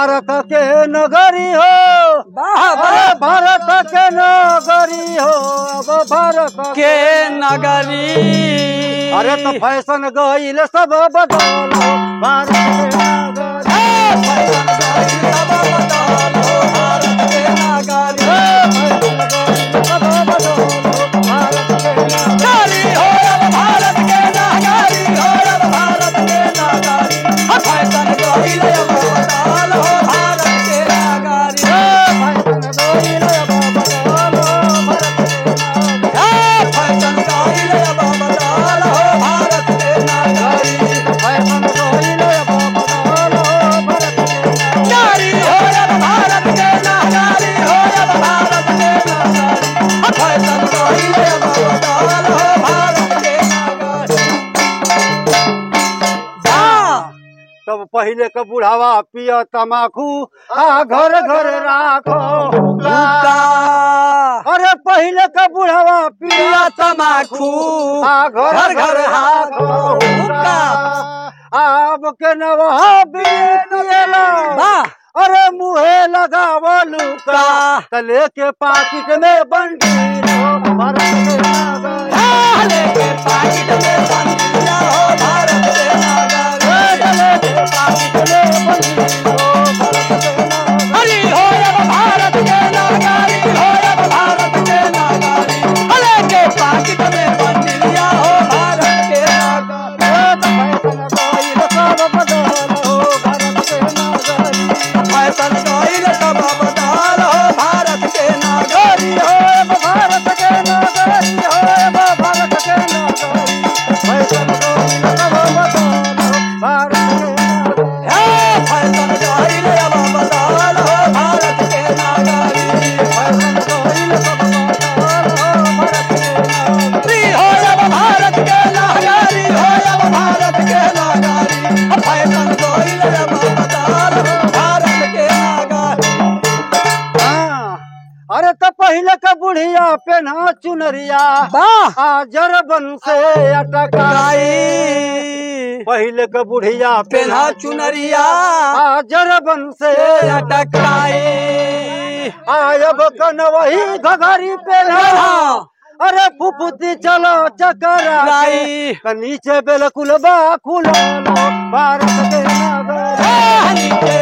भारत के नगरी हो, भारत के नगरी हो, अब भारत के नगरी। अरे तो फैशन गईल सब बदल, भारत के नगरी सब बदलो, भारत के नगरी। सब बदल, भारत के नगरी हो अब भारत के नगरी, हो अब भारत के नगरी। फैशन गईल अब बदलो, भारत के नगरी। फैशन गईल अब बदलो, भारत के नगरी। नारी हो अब भारत के नगरी, हो अब भारत के नगरी। फैशन गईल अब बदलो, भारत के नगरी। तब पहले का बुढ़ावा पिया तमाकू आ घर घर राखो हुक्का। अरे पहले का बुढ़ावा पिया पिया तमाकू आ घर घर राखो हुक्का। अब के नवा पियला वाह। अरे मुहे लगावलू का तले के पाकिट में बंदी भारत के नगर लेके पाकिट में बंदिया हो भारत के नगरी। हरी हो अब भारत के नगरी, हो अब भारत के नगरी। लेके पाकिट में बंदिया हो भारत के नगरी। फैशन गईल सब बदल हो भारत के नगरी, हो अब भारत के नगरी, हो अब भारत के नगरी। फैशन गईल अब बदल हो भारत के नगरी। हो अब भारत के नगरी, हो अब भारत के नगरी। फैशन गईल अब बदल हो भारत के नगरी। अरे तो पहले का बुढ़िया पेना चुनरिया वाह। जरबन से अटकाई पहले का बुढ़िया पेन्हा चुनरिया जरबन से टकराई। आयब कन वही घघरी पेना अरे फुफुती चलो चकराई राई। नीचे बिल्कुल बाखुला भारत के नगर नीचे